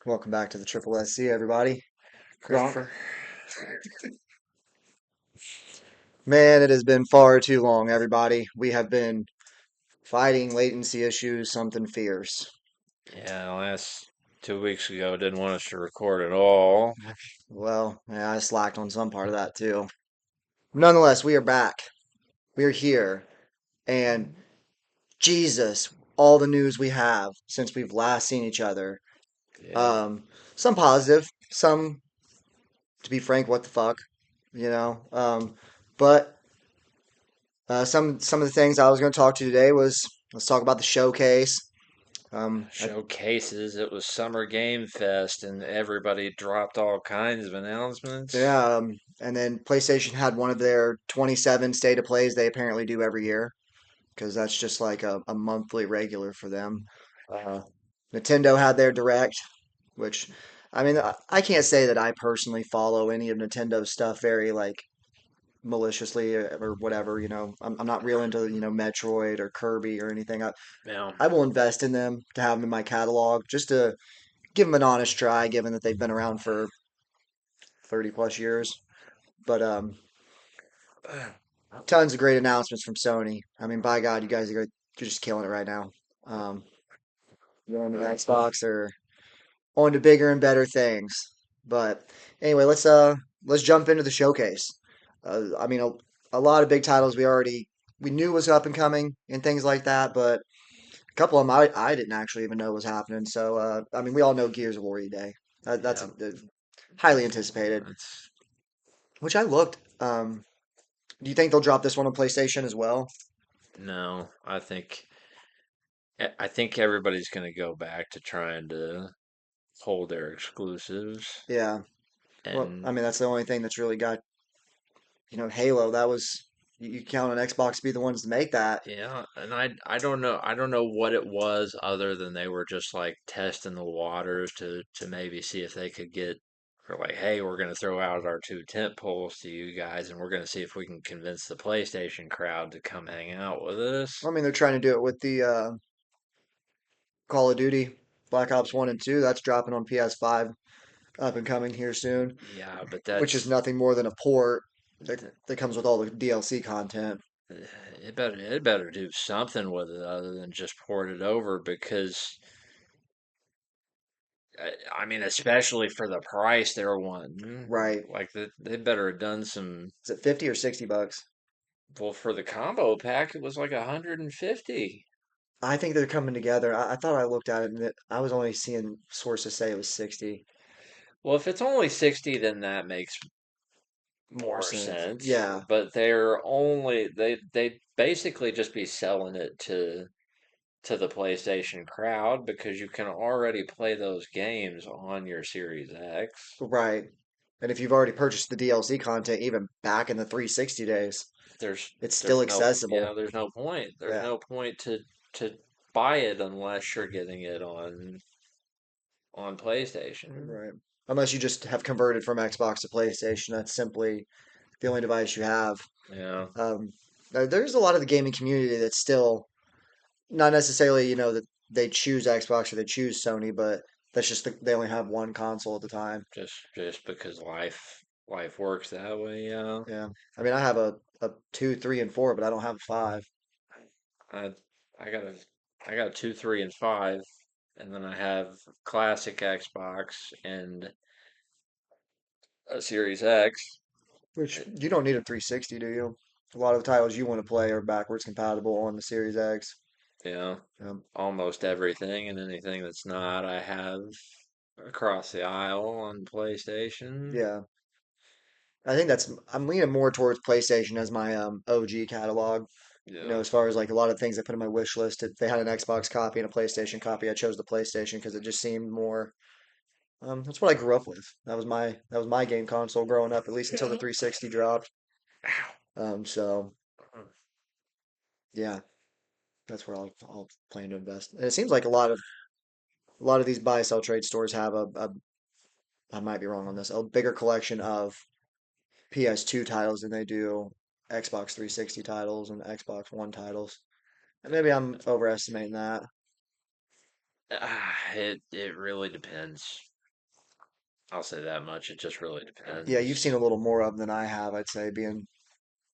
Welcome back to the Triple SC, everybody. Gronk. Christopher. Man, it has been far too long, everybody. We have been fighting latency issues, something fierce. Yeah, last 2 weeks ago didn't want us to record at all. Well, yeah, I slacked on some part of that too. Nonetheless, we are back. We are here. And Jesus, all the news we have since we've last seen each other. Yeah. Um, some positive, some, to be frank, what the fuck, you know? But some of the things I was going to talk to today was let's talk about the showcase. I Showcases. It was Summer Game Fest and everybody dropped all kinds of announcements. Yeah, and then PlayStation had one of their 27 state of plays they apparently do every year because that's just like a monthly regular for them. Uh, Nintendo had their Direct, which I mean, I can't say that I personally follow any of Nintendo's stuff very like maliciously or whatever. I'm not real into Metroid or Kirby or anything. Yeah. I will invest in them to have them in my catalog just to give them an honest try, given that they've been around for 30 plus years. But tons of great announcements from Sony. I mean, by God, you guys are you're just killing it right now. Um, you're on the Xbox or on to bigger and better things. But anyway, let's jump into the showcase. I mean, a lot of big titles we knew was up and coming and things like that, but a couple of them I didn't actually even know was happening. So I mean, we all know Gears of War E-Day. That's Yeah. highly anticipated. It's Which I looked. Do you think they'll drop this one on PlayStation as well? no, I think everybody's gonna go back to trying to hold their exclusives. Yeah. Well, I And mean, that's the only thing that's really got, Halo. That was you count on Xbox to be the ones to make that. yeah, and I don't know what it was other than they were just like testing the waters to maybe see if they could get or like, hey, we're gonna throw out our two tent poles to you guys and we're gonna see if we can convince the PlayStation crowd to come hang out with I us. mean, they're trying to do it with the Call of Duty Black Ops 1 and 2. That's dropping on PS5 up and coming here soon, Yeah, but which is that's nothing more than a port th- that comes with all the DLC content. it better do something with it other than just port it over because I mean, especially for the price they're wanting, Right. like they better have done some. Is it 50 or $60? Well, for the combo pack, it was like 150. I think they're coming together. I thought I looked at it and I was only seeing sources say it was 60. Well, if it's only 60, then that makes More more sense. sense. Yeah. But they basically just be selling it to the PlayStation crowd because you can already play those games on your Series X. Right. And if you've already purchased the DLC content, even back in the 360 days, There's it's still there's no accessible. there's no point. There's Yeah. no point to buy it unless you're getting it on PlayStation. Right. Unless you just have converted from Xbox to PlayStation, that's simply the only device you have. Yeah. Um, there's a lot of the gaming community that's still not necessarily, that they choose Xbox or they choose Sony, but that's just they only have one console at the time. Just because life works that way, yeah. Yeah. I mean, I have a two, three, and four, but I don't have a five. I I got a I got a two, three, and five, and then I have classic Xbox and a Series X. Which It- you don't need a 360, do you? A lot of the titles you want to play are backwards compatible on the Series X. Yeah, Um, almost everything and anything that's not, I have across the aisle on PlayStation. yeah, I think I'm leaning more towards PlayStation as my OG catalog. Yeah. As far as like a lot of things I put in my wish list, if they had an Xbox copy and a PlayStation copy, I chose the PlayStation because it just seemed more. That's what I grew up with. That was my game console growing up, at least until the 360 dropped. So yeah, that's where I'll plan to invest. And it seems like a lot of these buy sell trade stores have I might be wrong on this, a bigger collection of PS2 titles than they do Xbox 360 titles and Xbox One titles. And maybe I'm overestimating that. It really depends. I'll say that much. It just really Yeah, you've seen depends. a little more of them than I have, I'd say, being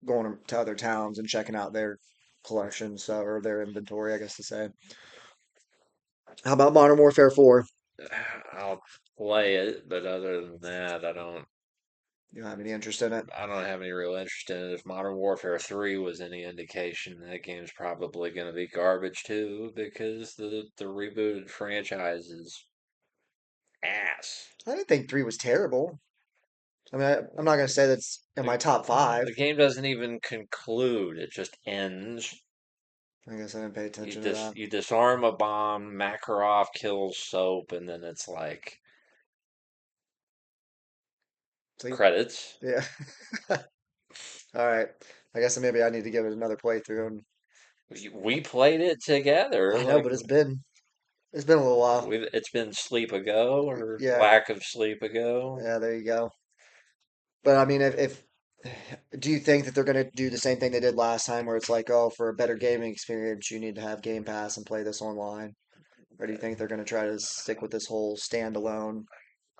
going to other towns and checking out their collections or their inventory, I guess to say. How about Modern Warfare 4? I'll play it, but other than that, You don't have any interest in it? I don't have any real interest in it. If Modern Warfare 3 was any indication, that game's probably going to be garbage too, because the rebooted franchise is ass. I didn't think 3 was terrible. I mean, I'm not going to say that's in The, my top five. the game doesn't even conclude, it just ends. I guess I didn't pay attention to that. You disarm a bomb, Makarov kills Soap, and then it's like See? credits. Yeah. All right. I guess maybe I need to give it another playthrough. And We played it together, I know, like but it's been a little while. it's been sleep ago or Yeah. lack of sleep ago. Yeah, there you go. But I mean, if do you think that they're going to do the same thing they did last time, where it's like, oh, for a better gaming experience, you need to have Game Pass and play this online? Or do you think they're going to try to stick with this whole standalone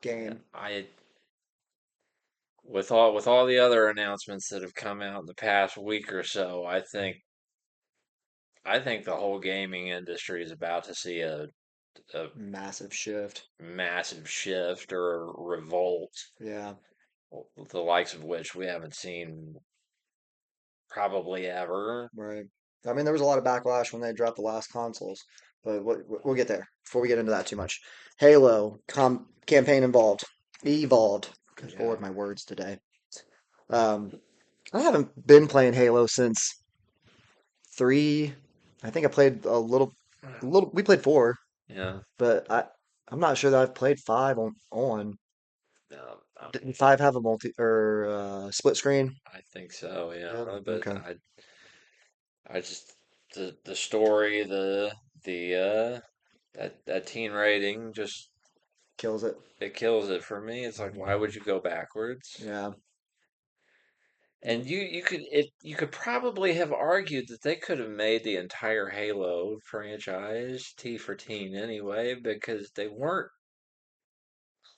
game? I with all the other announcements that have come out in the past week or so, I think the whole gaming industry is about to see a Massive shift. massive shift or a revolt, Yeah, the likes of which we haven't seen probably ever. right. I mean, there was a lot of backlash when they dropped the last consoles, but we'll get there before we get into that too much. Halo campaign involved, evolved. Good Yeah. Lord, my words today. Um, I haven't been playing Halo since 3. I think I played a little. We played 4, Yeah. but I'm not sure that I've played 5 on. No, Didn't 5 have a multi or split screen? I think so, Yeah. yeah. But Okay. I just the story, the that teen rating just Kills it. it kills it for me. It's like why would you go backwards? Yeah. And you could probably have argued that they could have made the entire Halo franchise T for teen anyway, because they weren't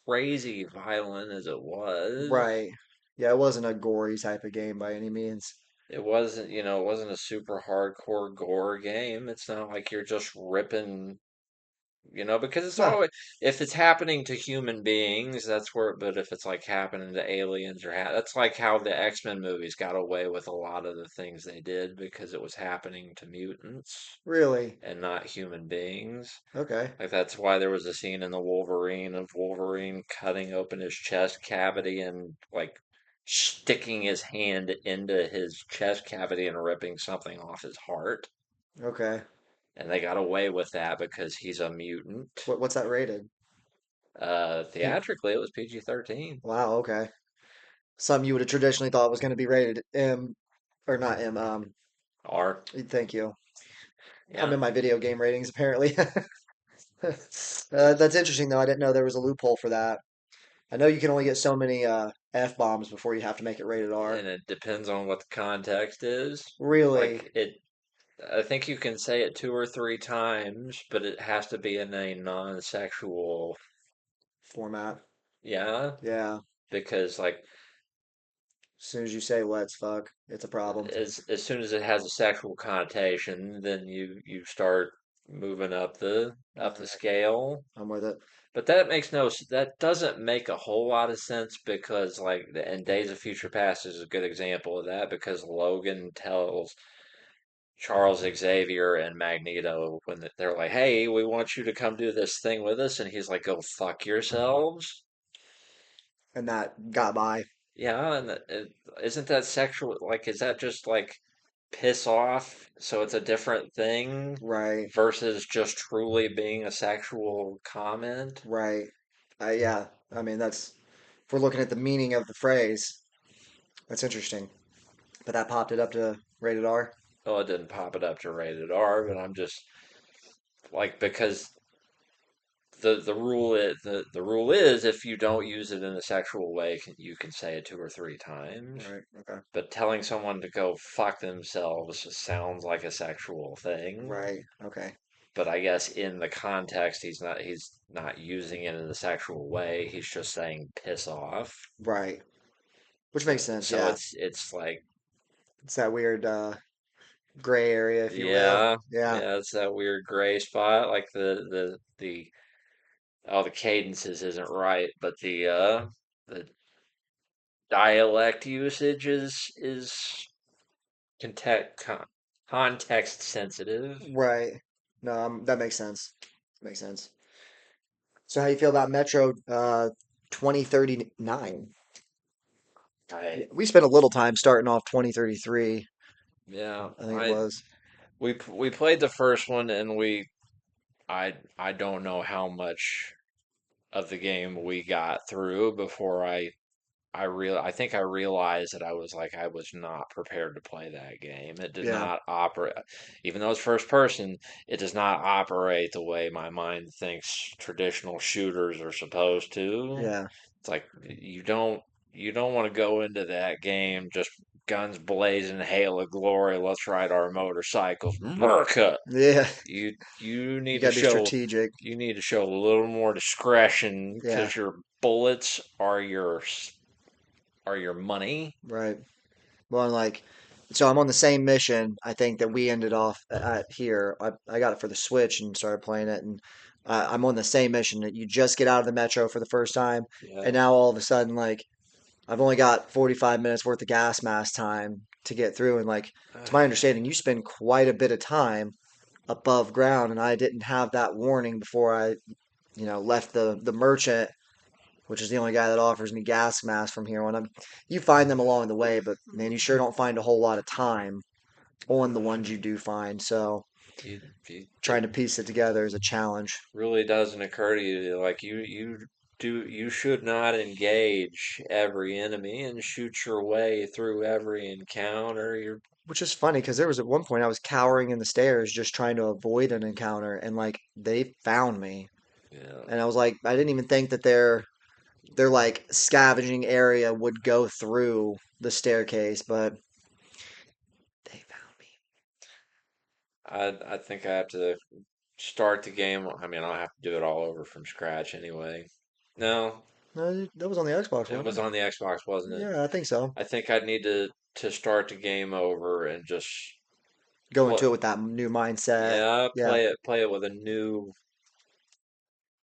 crazy violent as it was. Right. Yeah, it wasn't a gory type of game by any means. It wasn't a super hardcore gore game. It's not like you're just ripping, because it's Huh. always if it's happening to human beings, that's where. But if it's like happening to aliens that's like how the X-Men movies got away with a lot of the things they did because it was happening to mutants Really? and not human beings. Okay. Like that's why there was a scene in the Wolverine of Wolverine cutting open his chest cavity and like sticking his hand into his chest cavity and ripping something off his heart. Okay. And they got away with that because he's a mutant. What's that rated? Can you, Theatrically, it was PG-13. wow, okay. Something you would have traditionally thought was going to be rated M or not M. R. Thank you. I'm Yeah. in my video game ratings apparently. That's interesting though. I didn't know there was a loophole for that. I know you can only get so many F bombs before you have to make it rated R. And it depends on what the context is. Really? Like I think you can say it 2 or 3 times, but it has to be in a non-sexual, Format. yeah, Yeah. because like As soon as you say let's fuck, it's a problem. as soon as it has a sexual connotation, then you start moving up the Alright, scale. I'm with it. But that doesn't make a whole lot of sense because and Days of Future Past is a good example of that because Logan tells Charles Xavier and Magneto when they're like, "Hey, we want you to come do this thing with us," and he's like, "Go fuck yourselves." And that got by. Yeah, and isn't that sexual? Like, is that just like piss off? So it's a different thing Right, versus just truly being a sexual comment? right. Yeah, I mean, if we're looking at the meaning of the phrase, that's interesting. But that popped it up to rated R. Well, it didn't pop it up to rated R, but I'm just like because the rule is if you don't use it in a sexual way, you can say it 2 or 3 times. Right, okay. But telling someone to go fuck themselves sounds like a sexual thing. Right, okay. but I guess in the context, he's not using it in a sexual way. He's just saying piss off. Right. Which So makes sense. so Yeah. it's like It's that weird gray area, if you will. yeah, Yeah. yeah, it's that weird gray spot. Like the oh, the cadences isn't right, but the dialect usage is context sensitive. Right. No, that makes sense. Makes sense. So how you feel about Metro 2039? I We spent a little time starting off 2033, yeah, I think it I was. we played the first one and I don't know how much of the game we got through before I think I realized that I was not prepared to play that game. It did Yeah. not operate, even though it's first person, it does not operate the way my mind thinks traditional shooters are supposed to. Yeah. It's like you don't want to go into that game just guns blazing, hail of glory, let's ride our motorcycles, America. Yeah. You You need to gotta be show strategic. a little more discretion Yeah. because your bullets are your money. Right. Well, and like, so I'm on the same mission. I think that we ended off at here. I got it for the Switch and started playing it, and I'm on the same mission that you just get out of the Metro for the first time, Yeah. and now all of a sudden, like, I've only got 45 minutes worth of gas mask time to get through, and like, to my understanding, you spend quite a bit of time above ground, and I didn't have that warning before I, left the merchant, which is the only guy that offers me gas masks from here on. You find them along the way, but man, you sure don't find a whole lot of time on the ones you do find. So It trying to piece it together is a challenge. really doesn't occur to you like you should not engage every enemy and shoot your way through every encounter. You're Which is funny because there was at one point I was cowering in the stairs just trying to avoid an encounter, and like they found me, yeah. and I was like, I didn't even think that their like scavenging area would go through the staircase, but they found me. I think I have to start the game. I mean, I'll have to do it all over from scratch anyway. No, No, that was on the Xbox, it wasn't was it? on the Xbox, wasn't it? Yeah, I think so. I think I'd need to start the game over and just Go play. into it with that new mindset. Yeah, Yeah, play it with a new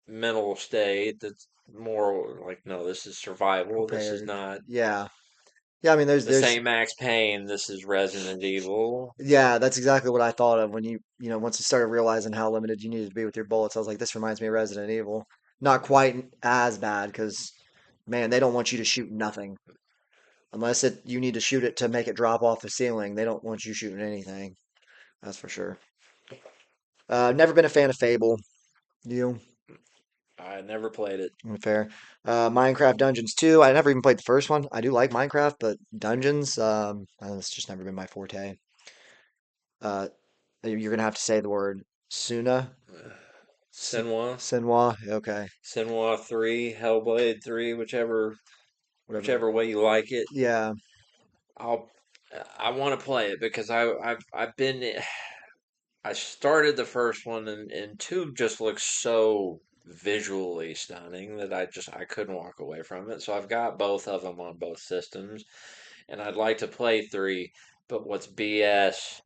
mental state that's more like, no, this is survival. This is prepared. not Yeah. Yeah, I mean this there's ain't Max Payne. This is Resident Evil. yeah, that's exactly what I thought of when once you started realizing how limited you needed to be with your bullets. I was like, this reminds me of Resident Evil. Not quite as bad because man, they don't want you to shoot nothing unless you need to shoot it to make it drop off the ceiling. They don't want you shooting anything. That's for sure. Never been a fan of Fable. You? I never played it. Fair. Minecraft Dungeons 2. I never even played the first one. I do like Minecraft, but Dungeons, it's just never been my forte. Uh, you're gonna have to say the word Suna. S- Senwa, Senwa. Okay. Senwa 3, Hellblade 3, Whatever. whichever way you like it. Yeah. I'll I want to play it because I've been I started the first one and two just looks so visually stunning that I couldn't walk away from it. So I've got both of them on both systems, and I'd like to play three. But what's BS?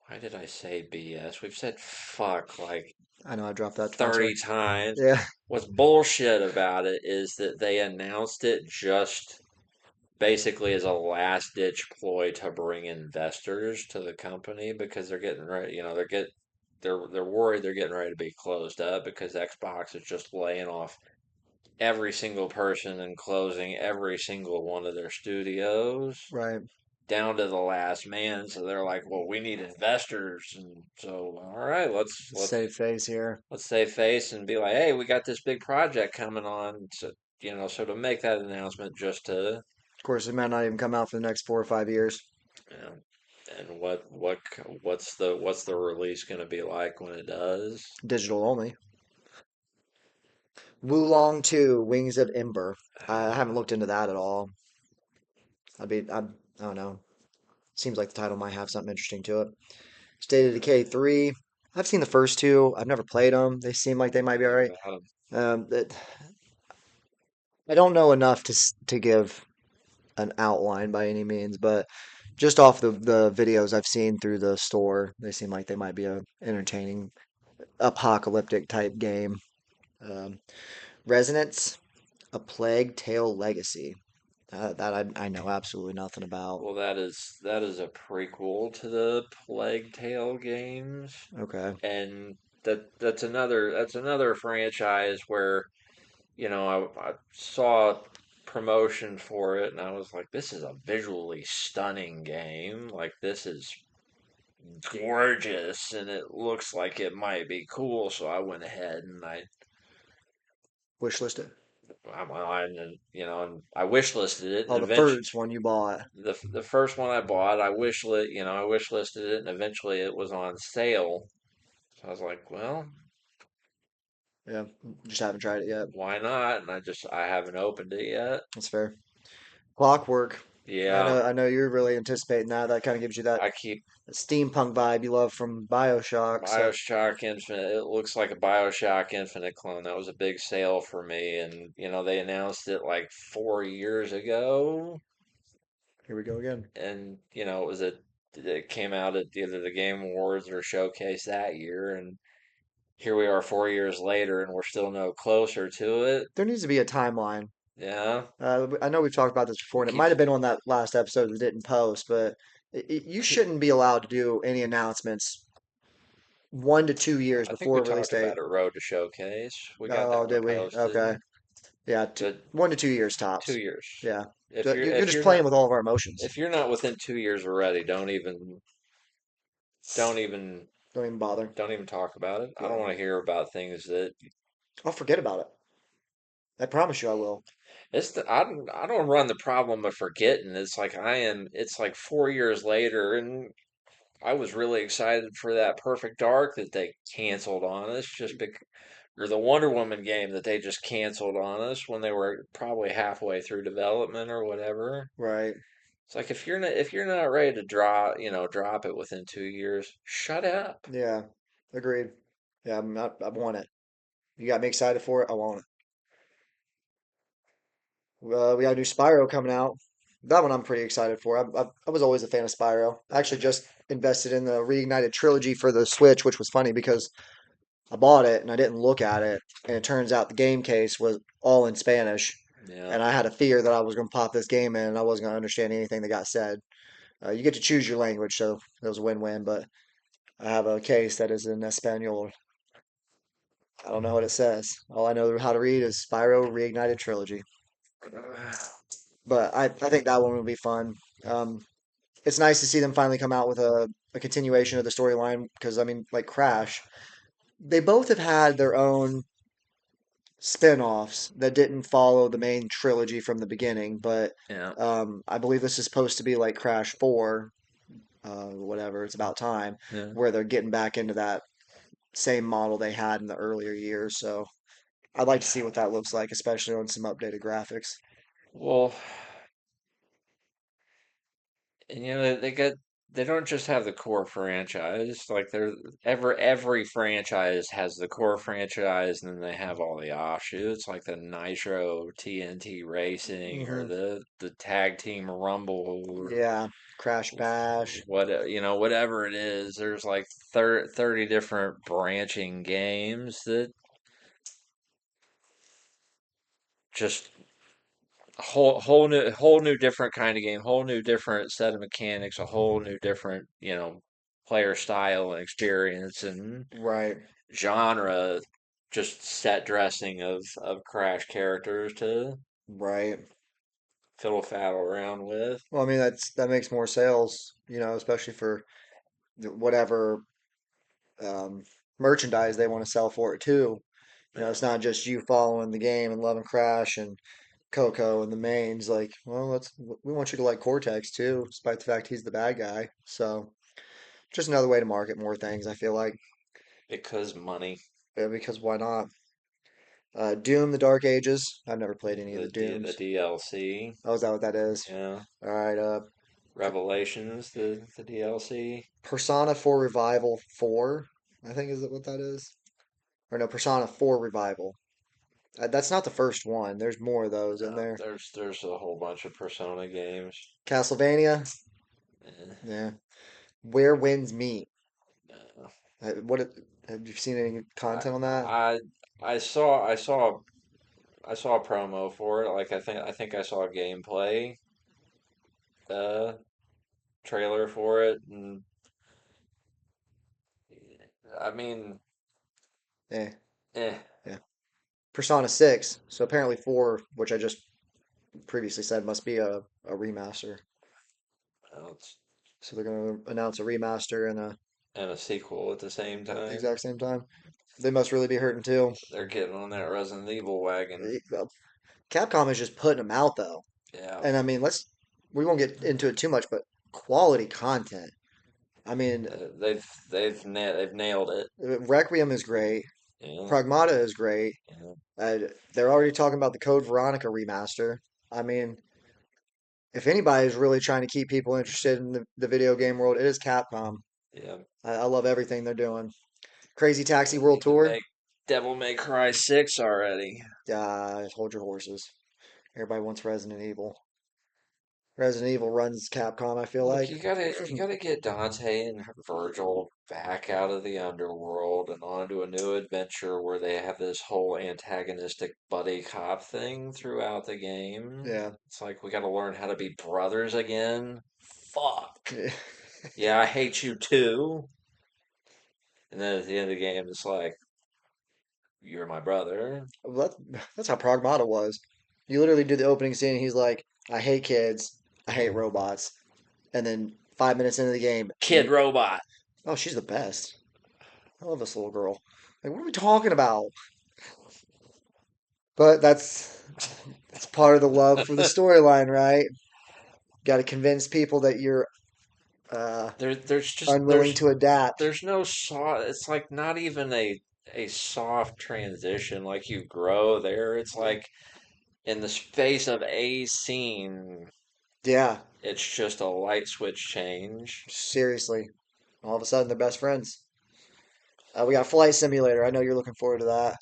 Why did I say BS? We've said fuck like I know I dropped that twice already. 30 times. Yeah. What's bullshit about it is that they announced it just basically as a last ditch ploy to bring investors to the company because they're getting ready, they're worried they're getting ready to be closed up because Xbox is just laying off every single person and closing every single one of their studios Right. down to the last man. So they're like, well, we need investors, and so all right, Save face here. let's save face and be like, hey, we got this big project coming on. So so to make that announcement just to Of course, it might not even come out for the next 4 or 5 years. yeah. And what's the release going to be like when it does? Digital only. Wulong 2, Wings of Ember. I haven't looked into that at all. I don't know. Seems like the title might have something interesting to it. State of Decay 3. I've seen the first two. I've never played them. They seem like they might be all right. About 'em. That I don't know enough to give an outline by any means, but just off the videos I've seen through the store, they seem like they might be a entertaining apocalyptic type game. Um, Resonance, A Plague Tale Legacy. That I know absolutely nothing about. Well, that is a prequel to the Plague Tale games, Okay. and that's another franchise where I saw promotion for it, and I was like, this is a visually stunning game. Like this is gorgeous, and it looks like it might be cool. So I went ahead and Wish listed. and I wish listed it, and Oh, the eventually first one you bought. the first one I bought, I wish listed it, and eventually it was on sale. So I was like, well, Yeah, just haven't tried it yet. why not? And I haven't opened it yet. That's fair. Clockwork. Yeah, I know you're really anticipating that. That kind of gives you that I keep steampunk vibe you love from BioShock. So BioShock Infinite. It looks like a BioShock Infinite clone. That was a big sale for me, and they announced it like 4 years ago, here we go again. and it came out at either the Game Awards or Showcase that year, and here we are 4 years later, and we're still no closer to it. There needs to be a timeline. Yeah, I know we've talked about this before, it and it might keeps. have been on that last episode that didn't post, but you shouldn't be allowed to do any announcements 1 to 2 years I think before we release talked date. about it. Road to Showcase. We got Oh, that one did we? posted. Okay. Yeah, 1 to 2 years Two tops. years. Yeah. If you're You're if just you're playing not with all of our emotions. if you're not within 2 years already, don't even Don't even bother. don't even talk about it. I don't Yeah. want to hear about things that I'll forget about it. I promise you I will. I don't run the problem of forgetting. It's like 4 years later, and I was really excited for that Perfect Dark that they canceled on us or the Wonder Woman game that they just canceled on us when they were probably halfway through development or whatever. Right. It's like if you're not ready to drop it within 2 years, shut up. Yeah. Agreed. Yeah, I want it. You got me excited for it. I want it. We got a new Spyro coming out. That one I'm pretty excited for. I was always a fan of Spyro. I actually just invested in the Reignited trilogy for the Switch, which was funny because I bought it and I didn't look at it, and it turns out the game case was all in Spanish, Yeah. and I had a fear that I was going to pop this game in and I wasn't going to understand anything that got said. You get to choose your language, so it was a win-win. But I have a case that is in Espanol. I don't know what it says. All I know how to read is Spyro Reignited trilogy. But I think that one will be fun. Um, it's nice to see them finally come out with a continuation of the storyline because I mean, like Crash, they both have had their own spin-offs that didn't follow the main trilogy from the beginning, but Yeah. I believe this is supposed to be like Crash 4, whatever, it's about time, Yeah. where they're getting back into that same model they had in the earlier years. So I'd like to see what that looks like, especially on some updated graphics. Well, and they don't just have the core franchise. Like every franchise has the core franchise, and then they have all the offshoots, like the Nitro TNT Racing or Hmm. the Tag Team Rumble or Yeah, Crash Bash. whatever it is. There's like 30 different branching games that just a whole new different kind of game, whole new different set of mechanics, a whole new different player style and experience and Right, genre, just set dressing of Crash characters to right. fiddle faddle around with. Well, I mean that makes more sales, especially for whatever um, merchandise they want to sell for it too. Yeah. It's not just you following the game and loving Crash and Coco and the mains. Like, well, we want you to like Cortex too, despite the fact he's the bad guy. So just another way to market more things. I feel like, Because money, because why not? Doom: The Dark Ages. I've never played any of the the Dooms. DLC, Oh, is that what that is? yeah, All right. Revelations, the DLC. Persona 4 Revival 4. I think is it what that is? Or no, Persona 4 Revival. That's not the first one. There's more of those in there. There's a whole bunch of Persona games. Castlevania. Eh, Yeah. Where Winds Meet. no. What have you seen any I content on that? I I saw a promo for it. Like I think I saw a gameplay uh trailer for it, and I mean, Eh, eh. yeah. Persona 6. So apparently 4, which I just previously said must be a remaster. Well, it's So they're going to announce a remaster and and a sequel at the same at the time. exact same time. They must really be hurting too. They're getting on that Resident Evil wagon. Well, Capcom is just putting them out though. Yeah, And I mean, we won't get into it too much, but quality content. I mean, they've nailed it. Requiem is great. Yeah, Pragmata is great. yeah, They're already talking about the Code Veronica remaster. I mean, if anybody is really trying to keep people interested in the video game world, it is Capcom. yeah. I love everything they're doing. Crazy Taxi They World need to Tour. make Devil May Cry 6 already. Hold your horses. Everybody wants Resident Evil. Resident Evil runs Capcom, I feel Look, like. you gotta get Dante and Virgil back out of the underworld and onto a new adventure where they have this whole antagonistic buddy cop thing throughout the game. Yeah. It's like we gotta learn how to be brothers again. Fuck. Yeah, I hate you too. And then at the end of the game, it's like, you're my brother. Well, that's how Pragmata was. You literally do the opening scene, and he's like, "I hate kids, I hate robots," and then 5 minutes into the game, Kid Robot. oh, she's the best. I love this little girl. Like, what are we talking about? But that's part of the love for the storyline, right? Got to convince people that you're uh, unwilling to adapt. There's no soft. It's like not even a soft transition. Like you grow there. It's like in the space of a scene, Yeah, it's just a light switch change. seriously. All of a sudden, they're best friends. We got Flight Simulator. I know you're looking forward to that.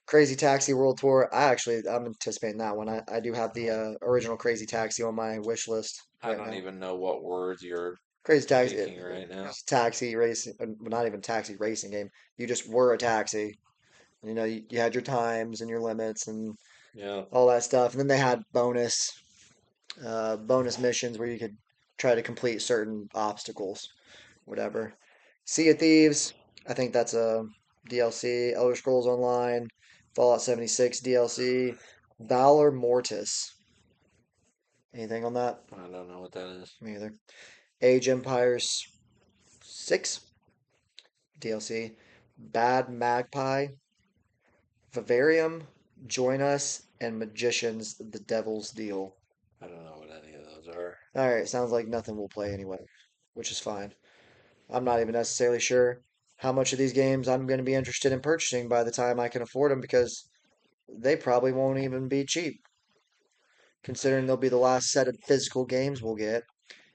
Crazy Taxi World Tour. I'm anticipating that one. I do have the original Crazy Taxi on my wish list I right don't now. even know what words you're Crazy Taxi, speaking right now. it's taxi racing, well, not even taxi racing game. You just were a taxi. You had your times and your limits and Yeah. all that stuff. And then they had bonus missions where you could try to complete certain obstacles, whatever. Sea of Thieves, I think that's a DLC. Elder Scrolls Online, Fallout 76 DLC, Valor Mortis. Anything on that? I don't know what that is. Me either. Age Empires 6 DLC, Bad Magpie, Vivarium, Join Us, and Magicians, The Devil's Deal. I don't know what any of those are. All right, sounds like nothing will play anyway, which is fine. I'm not even necessarily sure how much of these games I'm going to be interested in purchasing by the time I can afford them because they probably won't even be cheap, considering they'll be the last set of physical games we'll get.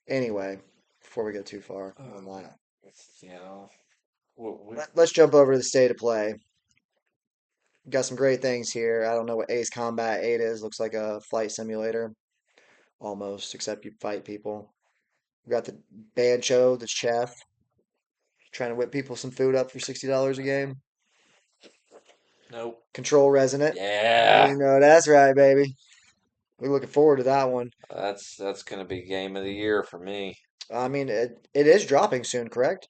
Anyway, before we go too far on that, You know, we, let's jump over to the state of play. Got some great things here. I don't know what Ace Combat 8 is. Looks like a flight simulator, almost, except you fight people. We got the Bancho, the chef, trying to whip people some food up for $60 a game. nope. Control Resonant. Yeah. That's right, baby. We're looking forward to that one. That's gonna be game of the year for me. I mean, it is dropping soon, correct?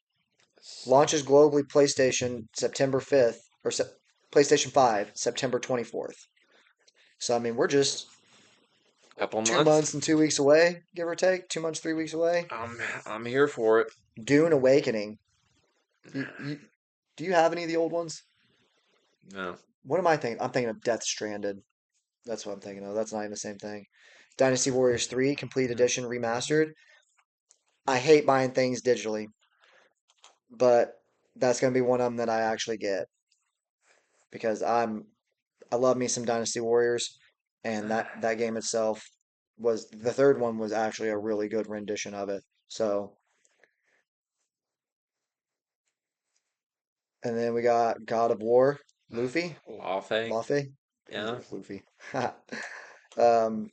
Launches globally PlayStation September 5th, PlayStation 5 September 24th. So, I mean, we're just Couple 2 months months. and 2 weeks away, give or take. 2 months, 3 weeks away. I'm here for it. Dune Awakening. You, do you have any of the old ones? No. What am I thinking? I'm thinking of Death Stranded. That's what I'm thinking of. That's not even the same thing. Dynasty Warriors 3 Complete Edition Remastered. I hate buying things digitally, but that's going to be one of them that I actually get because I love me some Dynasty Warriors, and that game itself was the third one was actually a really good rendition of it. So And then we got God of War, Luffy, Laufey, Luffy, yeah. Luffy. um,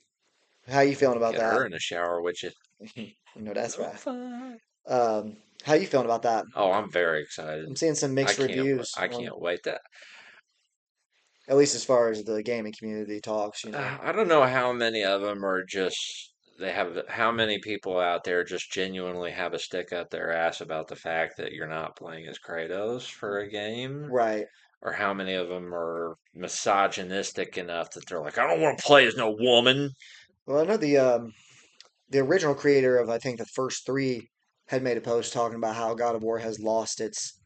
how you feeling about Get that? her in the shower with you. You know that's right. Laufey. How you feeling about that? Oh, I'm very excited. I'm seeing some I mixed can't. reviews I on, can't wait. That at least as far as the gaming community talks. I don't know how many of them are just. They have how many people out there just genuinely have a stick up their ass about the fact that you're not playing as Kratos for a game, Right. or how many of them are misogynistic enough that they're like, I don't want to play as no woman. Well, I know the original creator of I think the first three had made a post talking about how God of War has lost its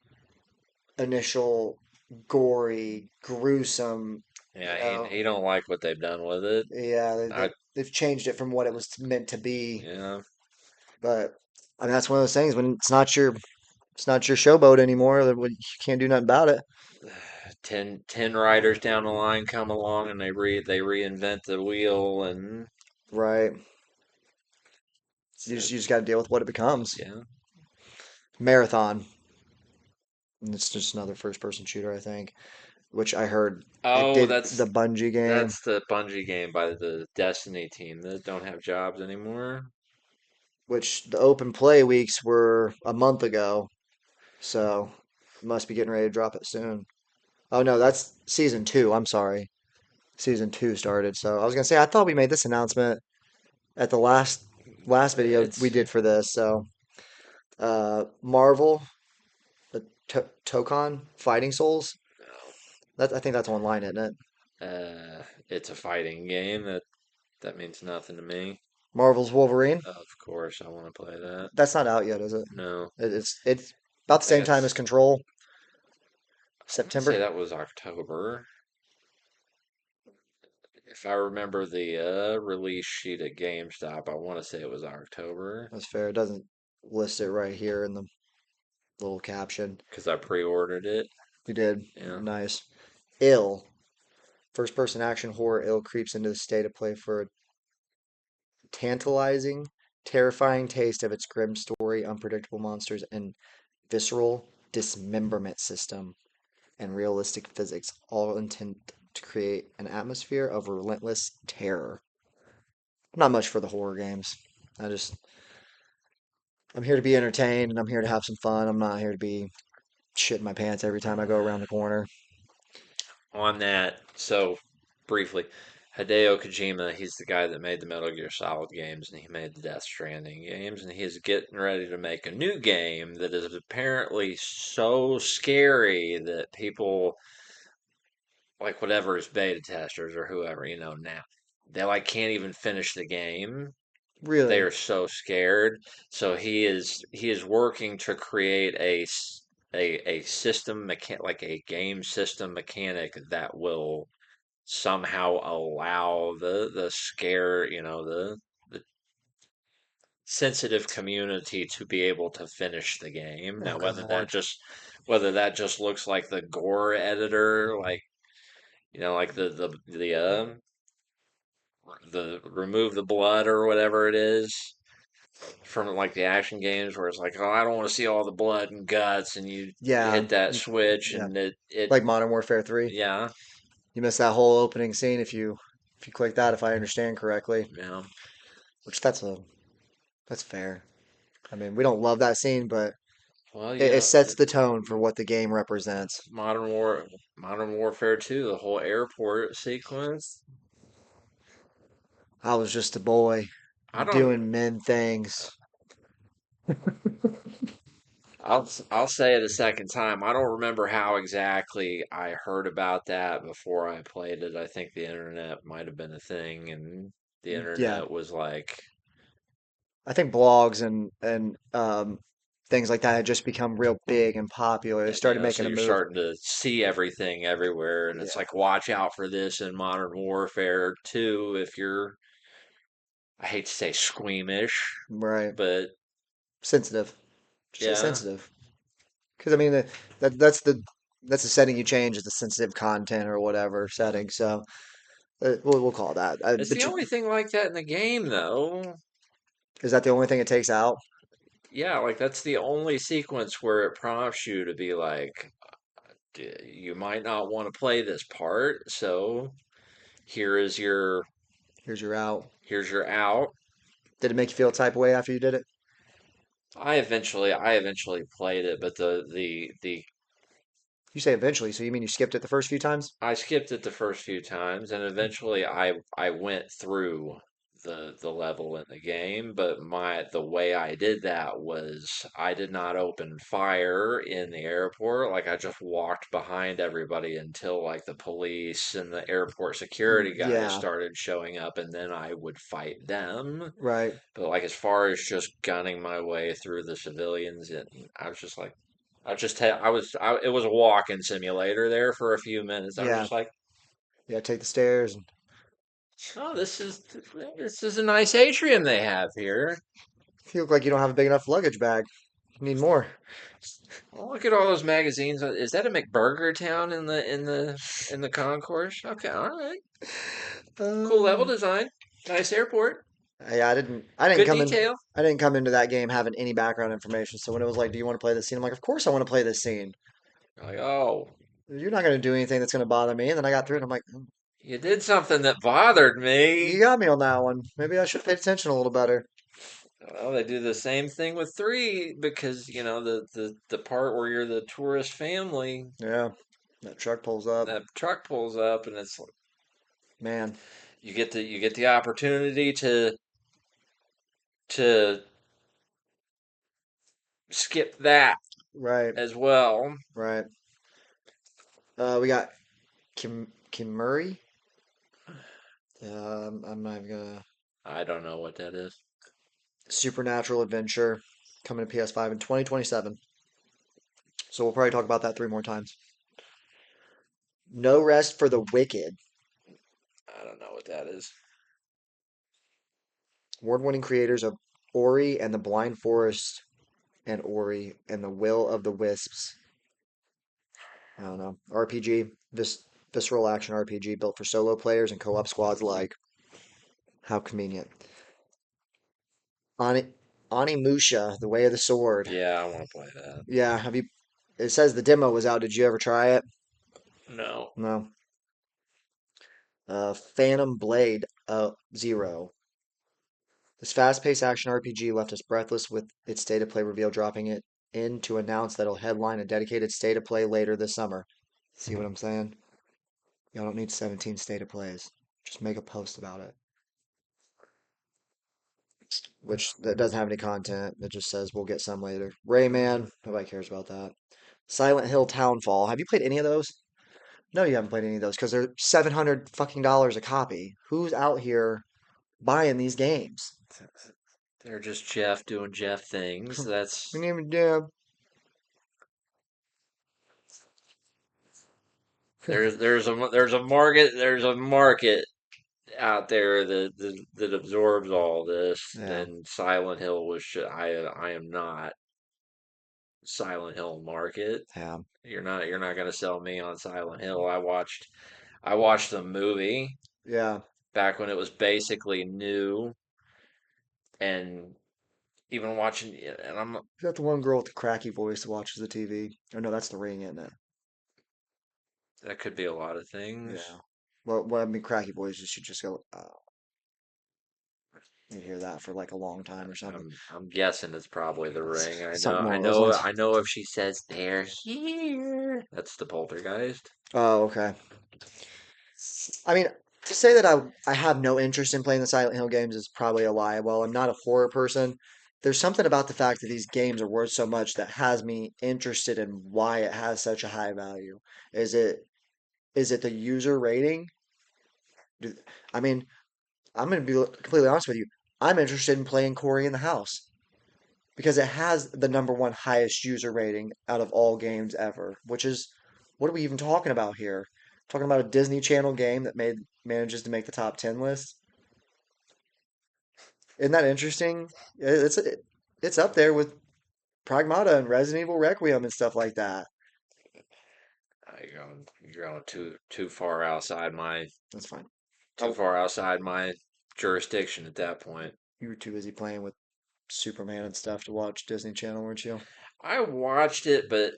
initial gory, gruesome, you Yeah, know, he don't like what they've done with it. yeah, I they've changed it from what it was meant to be. yeah. But I mean, that's one of those things when it's not your showboat anymore. You can't do nothing about it. Ten riders down the line come along and they reinvent the wheel and Right. uh, You just got to deal with what it becomes. yeah. Marathon. And it's just another first person shooter, I think, which I heard it Oh, did the Bungie game, that's the Bungie game by the Destiny team that don't have jobs anymore. which the open play weeks were a month ago. So must be getting ready to drop it soon. Oh no, that's season two. I'm sorry. Season two started. So I was gonna say I thought we made this announcement at the last video we It's did for this. So Marvel, the Tokon Fighting Souls. That I think that's online, isn't it? it's a fighting game that means nothing to me. Marvel's Wolverine. Of course, I want to play that. That's not out yet, is it? No, It's about I the think same time as it's. Control, I want to say September. that was October. If I remember the release sheet at GameStop, I want to say it was October That's fair. It doesn't list it right here in the little caption. because I pre-ordered it. We did. Yeah. Nice. Ill. First person action horror Ill creeps into the state of play for a tantalizing, terrifying taste of its grim story, unpredictable monsters, and visceral dismemberment system and realistic physics, all intent to create an atmosphere of relentless terror. I'm not much for the horror games. I just I'm here to be entertained and I'm here to have some fun. I'm not here to be shitting my pants every time I go around the corner. On that, so briefly, Hideo Kojima, he's the guy that made the Metal Gear Solid games and he made the Death Stranding games, and he is getting ready to make a new game that is apparently so scary that people, like whatever his beta testers or whoever, now they like can't even finish the game. They Really? are so scared. So he is working to create a system like a game system mechanic that will somehow allow the scare, the sensitive community to be able to finish the game. Oh Now, God. whether that just looks like the gore editor, like like the remove the blood or whatever it is from like the action games where it's like, oh, I don't want to see all the blood and guts, and you Yeah, hit that switch yeah. and it Like Modern Warfare 3. yeah, You missed that whole opening scene if you click that, if I understand correctly. yeah. Which that's fair. I mean, we don't love that scene, but Well, it sets the tone for what the game represents. Modern Warfare 2, the whole airport sequence. I was just a boy I don't. doing men things. I'll say it a second time. I don't remember how exactly I heard about that before I played it. I think the internet might have been a thing, and the Yeah, internet was like, I think blogs and things like that had just become real big and popular. They started so making a you're move. starting to see everything everywhere, and it's Yeah, like, watch out for this in Modern Warfare 2 if you're, I hate to say squeamish, right. but Sensitive. Just say yeah. sensitive. Because I mean, that's the setting you change is the sensitive content or whatever setting. So we'll call it that. It's the only thing like that in the game, though. Is that the only thing it takes out? Yeah, like that's the only sequence where it prompts you to be like, You might not want to play this part, so here is your Here's your out. here's your out. Did it make you feel a type of way after you did it? I eventually played it, but the You say eventually, so you mean you skipped it the first few times? I skipped it the first few times, and eventually I went through the level in the game. But the way I did that was I did not open fire in the airport. Like I just walked behind everybody until like the police and the airport security guys Yeah, started showing up, and then I would fight them. right. But like as far as just gunning my way through the civilians, I was just like. It was a walking simulator there for a few minutes. I was Yeah, just like, yeah. Take the stairs. And oh, this is a nice atrium they have here. you look like you don't have a big enough luggage bag. You need more. Oh, look at all those magazines. Is that a McBurger Town in the concourse? Okay, all right. Cool level Um, design. Nice airport. yeah, I didn't Good come in. detail. I didn't come into that game having any background information. So when it was like, "Do you want to play this scene?" I'm like, "Of course I want to play this scene." Like, oh, You're not going to do anything that's going to bother me. And then I got through it. And I'm like, you did something that bothered You me. got me on that one. Maybe I should have paid attention a little better." Well, they do the same thing with three because the part where you're the tourist family, Yeah, that truck pulls up. that truck pulls up and it's Man, you get the opportunity to skip that right, as well. right. We got Kim Murray. I'm not even gonna. I don't know what that is. Supernatural Adventure coming to PS5 in 2027. So we'll probably talk about that three more times. No Rest for the Wicked. I don't know what that is. Award-winning creators of Ori and the Blind Forest and Ori and the Will of the Wisps. I don't know. RPG. This visceral action RPG built for solo players and co-op squads alike. How convenient. Ani Onimusha, The Way of the Sword. Yeah, I want to play that. Yeah, have you? It says the demo was out. Did you ever try it? No. No. Phantom Blade Zero. This fast-paced action RPG left us breathless with its state of play reveal, dropping it in to announce that it'll headline a dedicated state of play later this summer. See what I'm saying? Y'all don't need 17 state of plays. Just make a post about it. Which that doesn't have any content. It just says we'll get some later. Rayman, nobody cares about that. Silent Hill Townfall. Have you played any of those? No, you haven't played any of those because they're 700 fucking dollars a copy. Who's out here buying these games? They're just Jeff doing Jeff things. We That's need to, there's a market out there that absorbs all this. yeah, And Silent Hill I am not Silent Hill market. yeah. You're not gonna sell me on Silent Hill. I watched the movie Yeah. back when it was basically new, and even watching and I'm Is that the one girl with the cracky voice that watches the TV? Oh no, that's the ring, isn't it? that could be a lot of things. Yeah. Well, I mean, cracky voice you should just go. You hear that for like a long time or something. I'm guessing it's probably the ring. I know Something I along those know lines. I know if she says they're here. That's the poltergeist. Oh, okay. I mean, to say that I have no interest in playing the Silent Hill games is probably a lie. Well, I'm not a horror person. There's something about the fact that these games are worth so much that has me interested in why it has such a high value. Is it is it the user rating? Do, I mean, I'm going to be completely honest with you. I'm interested in playing Cory in the House because it has the number one highest user rating out of all games ever, which is what are we even talking about here? Talking about a Disney Channel game that manages to make the top 10 list. Isn't that interesting? It's up there with Pragmata and Resident Evil Requiem and stuff like that. You're going too far outside my That's fine. too Oh, far outside my jurisdiction at that point. you were too busy playing with Superman and stuff to watch Disney Channel, weren't you? I watched it, but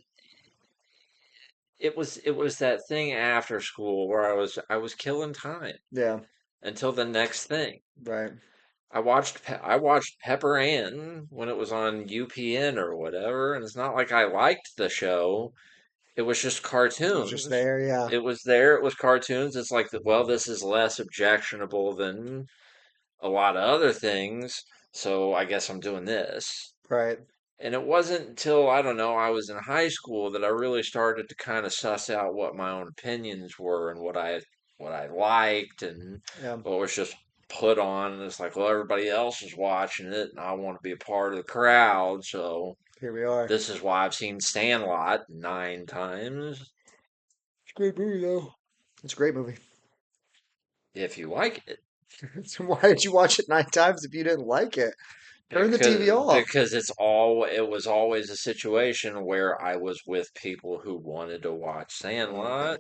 it was that thing after school where I was killing time Yeah, until the next thing. right. I watched Pepper Ann when it was on UPN or whatever, and it's not like I liked the show. It was just It was just cartoons. there. Yeah, It was there. It was cartoons. It's like, well, this is less objectionable than a lot of other things, so I guess I'm doing this. right. And it wasn't until, I don't know, I was in high school that I really started to kind of suss out what my own opinions were and what I liked and Yeah, what was just put on. And it's like, well, everybody else is watching it, and I want to be a part of the crowd. So here we are. this is why I've seen Sandlot 9 times. It's a great movie though. It's a great movie. If you like it, So why did you watch it 9 times if you didn't like it? Turn the TV because off. because it was always a situation where I was with people who wanted to watch Okay. Sandlot.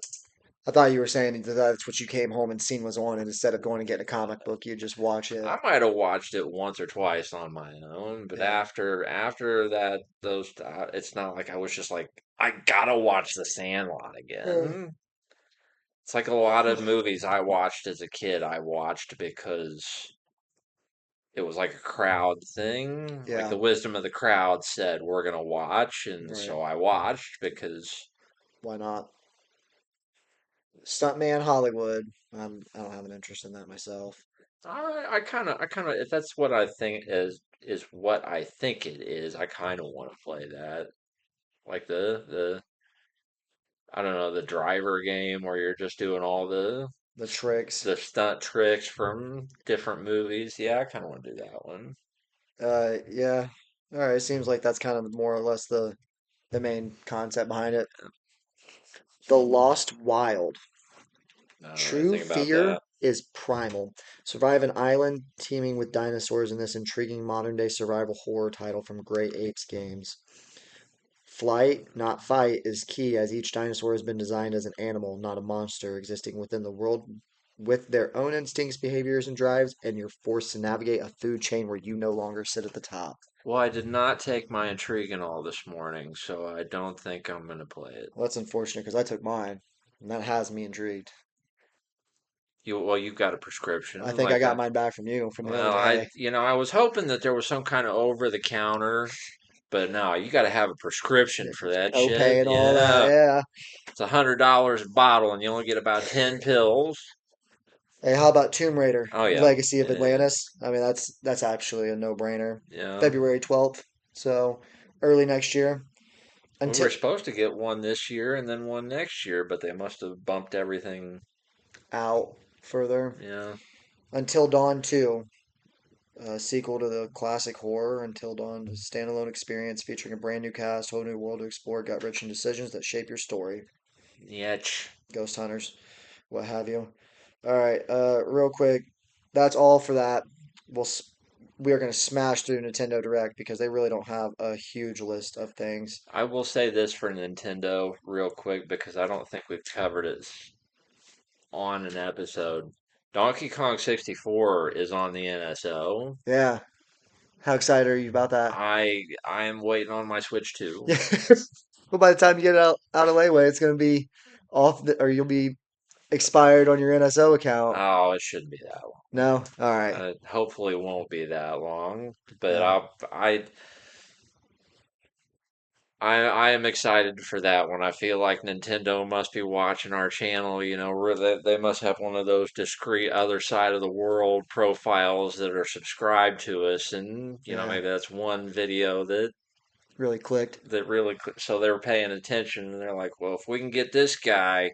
I thought you were saying that that's what you came home and seen was on, and instead of going and getting a comic book, you just watch it. I might have watched it once or twice on my own, but Yeah. after that, it's not like I was just like, I gotta watch The Sandlot Uh, again. It's like a lot of movies I watched as a kid. I watched because it was like a crowd thing. Like yeah. the wisdom of the crowd said, we're gonna watch, and Right. so I watched because Why not? Stuntman Hollywood. I don't have an interest in that myself. I kind of, if that's what I think is what I think it is, I kind of want to play that. Like the I don't know, the driver game where you're just doing all the The tricks. the stunt tricks from different movies. Yeah, I kind of want to do that one. Yeah. All right. Seems like that's kind of more or less the main concept behind it. The Lost Wild. I don't know True anything about fear that. is primal. Survive an island teeming with dinosaurs in this intriguing modern day survival horror title from Grey Apes Games. Flight, not fight, is key as each dinosaur has been designed as an animal, not a monster, existing within the world with their own instincts, behaviors, and drives, and you're forced to navigate a food chain where you no longer sit at the top. Well, I did not take my Intriguinol this morning, so I don't think I'm gonna play it. Well, that's unfortunate because I took mine, and that has me intrigued. You've got a I prescription, think I like got a. mine back from you from the other Well, I, day. I was hoping that there was some kind of over the counter, but no, you got to have a prescription for that shit. Copay and all that, Yeah, yeah. it's $100 a bottle, and you only get about 10 pills. Hey, how about Tomb Raider, Oh yeah, Legacy of yeah, Atlantis? I mean, that's actually a no-brainer. yeah. February 12th, so early next year. We Until were supposed to get one this year and then one next year, but they must have bumped everything. out further. Yeah, Until Dawn 2, a sequel to the classic horror Until Dawn, a standalone experience featuring a brand new cast, whole new world to explore, gut-wrenching decisions that shape your story. yetch. Ghost hunters, what have you. All right, real quick, that's all for that. We'll we are going to smash through Nintendo Direct because they really don't have a huge list of things. I will say this for Nintendo real quick because I don't think we've covered it on an episode. Donkey Kong 64 is on the NSO. Yeah, how excited are you about that? I am waiting on my Switch too. Yeah, but by the time you get it out of layaway, it's going to be or you'll be expired on your NSO account. Oh, it shouldn't be that long. No, all right. Hopefully, it won't be that long. But Yeah, I am excited for that one. I feel like Nintendo must be watching our channel. Where they must have one of those discreet other side of the world profiles that are subscribed to us, and yeah, maybe that's one video that really clicked. that really so they were paying attention, and they're like, well, if we can get this guy,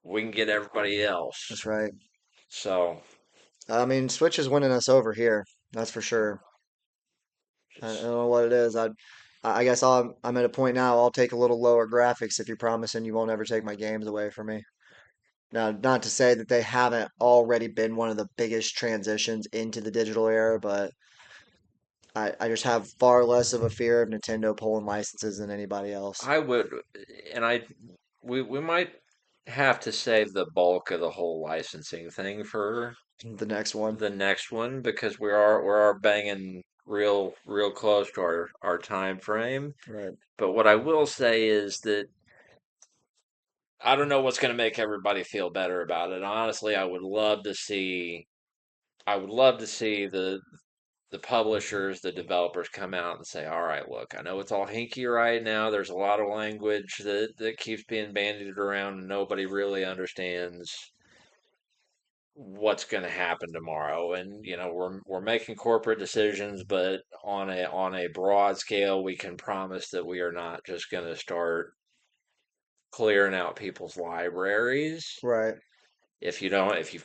we can get everybody else. That's right. So I mean, Switch is winning us over here. That's for sure. I don't just know what it is. I guess I'm at a point now. I'll take a little lower graphics if you're promising you won't ever take my games away from me. Now, not to say that they haven't already been one of the biggest transitions into the digital era, but I just have far less of a fear of Nintendo pulling licenses than anybody else. I would, and we might have to save the bulk of the whole licensing thing for The next one, the next one because we are banging real close to our time frame. right? But what I will say is that I don't know what's going to make everybody feel better about it. Honestly, I would love to see. I would love to see the publishers, the developers come out and say, "All right, look, I know it's all hinky right now. There's a lot of language that keeps being bandied around, and nobody really understands what's going to happen tomorrow. And we're making corporate decisions, but on a broad scale, we can promise that we are not just going to start clearing out people's libraries. Right. If you've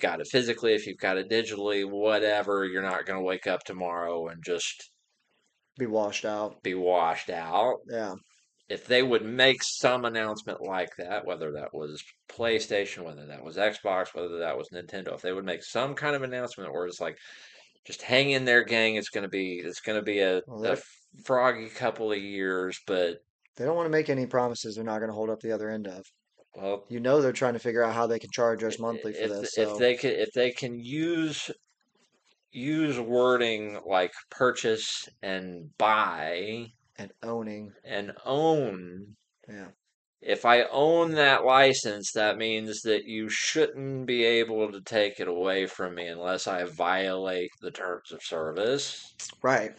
got it physically, if you've got it digitally, whatever, you're not going to wake up tomorrow and just Be washed out. be washed out." Yeah. If they would make some announcement like that, whether that was PlayStation, whether that was Xbox, whether that was Nintendo, if they would make some kind of announcement where it's like, just hang in there, gang. It's gonna be Well, a froggy couple of years, but they don't want to make any promises they're not going to hold up the other end of. well, You know they're trying to figure out how they can charge us monthly for this. if So, they can use wording like purchase and buy and owning. and own. Yeah. If I own that license, that means that you shouldn't be able to take it away from me unless I violate the terms of service. Right.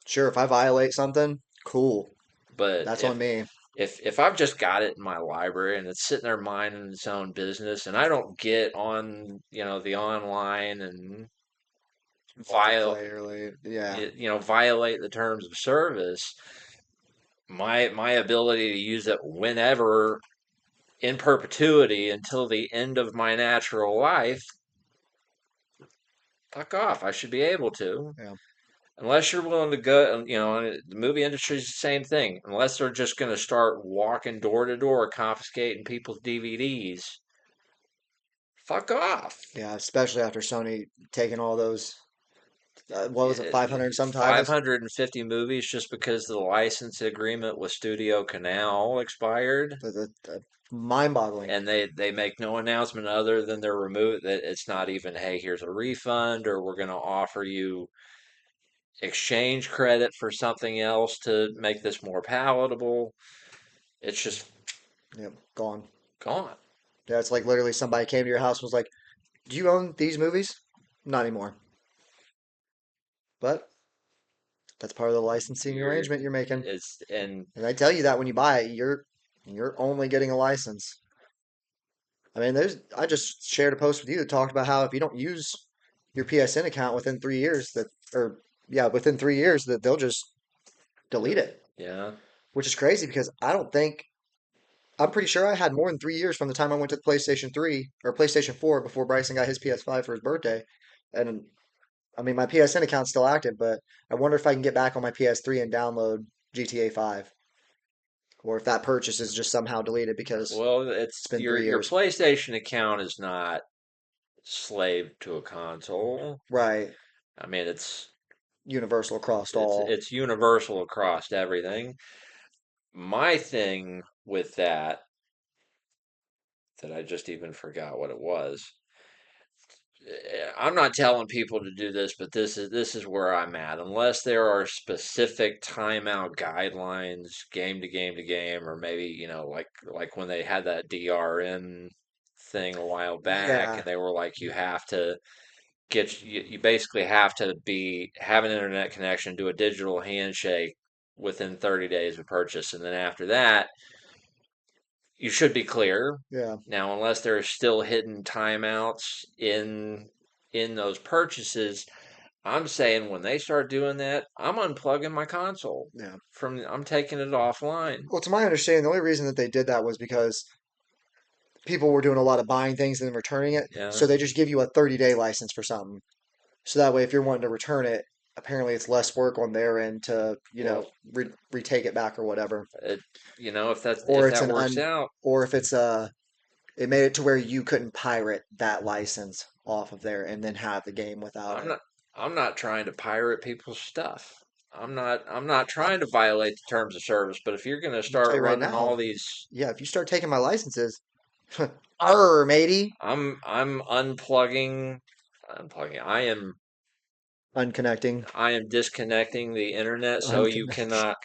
Sure, if I violate something, cool. But That's on me. if I've just got it in my library and it's sitting there minding its own business, and I don't get on, the online and viol Multiplayer, yeah. violate the terms of service, my ability to use it whenever in perpetuity until the end of my natural life, fuck off. I should be able to. Yeah. Unless you're willing to go, the movie industry is the same thing. Unless they're just going to start walking door to door, confiscating people's DVDs, fuck off. Yeah, especially after Sony taking all those, what was it, 500 and some titles? 550 movies just because the license agreement with Studio Canal expired. The mind-boggling. And they make no announcement other than they're removed, that it's not even, hey, here's a refund, or we're going to offer you exchange credit for something else to make this more palatable. It's just Yep, gone. gone. Yeah, it's like literally somebody came to your house and was like, "Do you own these movies?" Not anymore. But that's part of the licensing You're arrangement you're making. it's and And I tell you that when you buy it, you're only getting a license. I mean, I just shared a post with you that talked about how if you don't use your PSN account within 3 years within 3 years that they'll just delete it, yeah. which is crazy because I'm pretty sure I had more than 3 years from the time I went to the PlayStation 3 or PlayStation 4 before Bryson got his PS5 for his birthday. And I mean, my PSN account's still active, but I wonder if I can get back on my PS3 and download GTA 5, or if that purchase is just somehow deleted because Well, it's it's been your three your years. PlayStation account is not slave to a console. Right. I mean, it's Universal across it's all. it's universal across everything. My thing with that I just even forgot what it was. I'm not telling people to do this, but this is where I'm at. Unless there are specific timeout guidelines, game to game to game, or maybe like when they had that DRM thing a while back, Yeah. and they were like, you basically have to have an internet connection, do a digital handshake within 30 days of purchase, and then after that, you should be clear. Yeah. Now, unless there are still hidden timeouts in those purchases, I'm saying when they start doing that, I'm unplugging my console Yeah. I'm taking it offline. Well, to my understanding, the only reason that they did that was because people were doing a lot of buying things and then returning it. Yeah. So they just give you a 30-day license for something. So that way, if you're wanting to return it, apparently it's less work on their end to, Well, retake it back or whatever. it, if that Or if it's that an works un, out, or if it made it to where you couldn't pirate that license off of there and then have the game without I'm it. not I'm not trying to pirate people's stuff. I'm not trying to violate the terms of service, but if you're going to I'll tell start you right running now, all these yeah, if you start taking my licenses, arr, matey, I'm unplugging. unconnecting, I am disconnecting the internet so you unconnect. cannot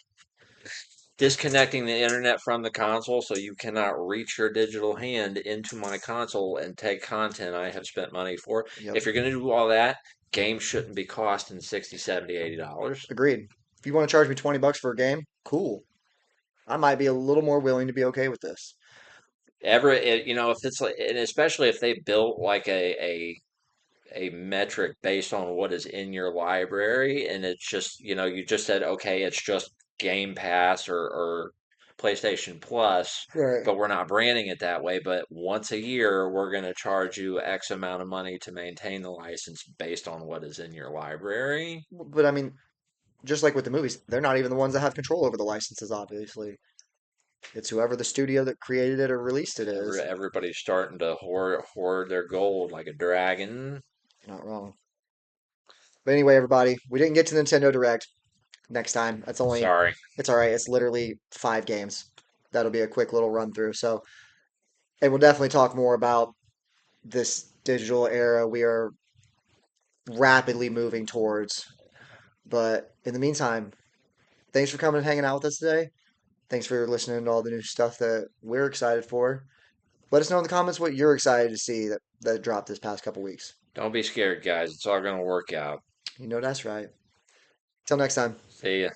disconnecting the internet from the console so you cannot reach your digital hand into my console and take content I have spent money for. Yep, If you're going to do all that, games shouldn't be costing 60, 70, $80. agreed. If you want to charge me $20 for a game, cool. I might be a little more willing to be okay with this. If it's like, and especially if they built like a metric based on what is in your library, and it's just, you just said, okay, it's just Game Pass or PlayStation Plus, Right. but we're not branding it that way. But once a year, we're going to charge you X amount of money to maintain the license based on what is in your library. But I mean, just like with the movies, they're not even the ones that have control over the licenses, obviously. It's whoever the studio that created it or released it is. Everybody's starting to hoard their gold like a dragon. You're not wrong. But anyway, everybody, we didn't get to Nintendo Direct next time. Sorry. It's all right. It's literally 5 games. That'll be a quick little run through. So, and we'll definitely talk more about this digital era we are rapidly moving towards. But in the meantime, thanks for coming and hanging out with us today. Thanks for listening to all the new stuff that we're excited for. Let us know in the comments what you're excited to see that dropped this past couple weeks. Don't be scared, guys. It's all going to work out. You know that's right. Till next time. See ya.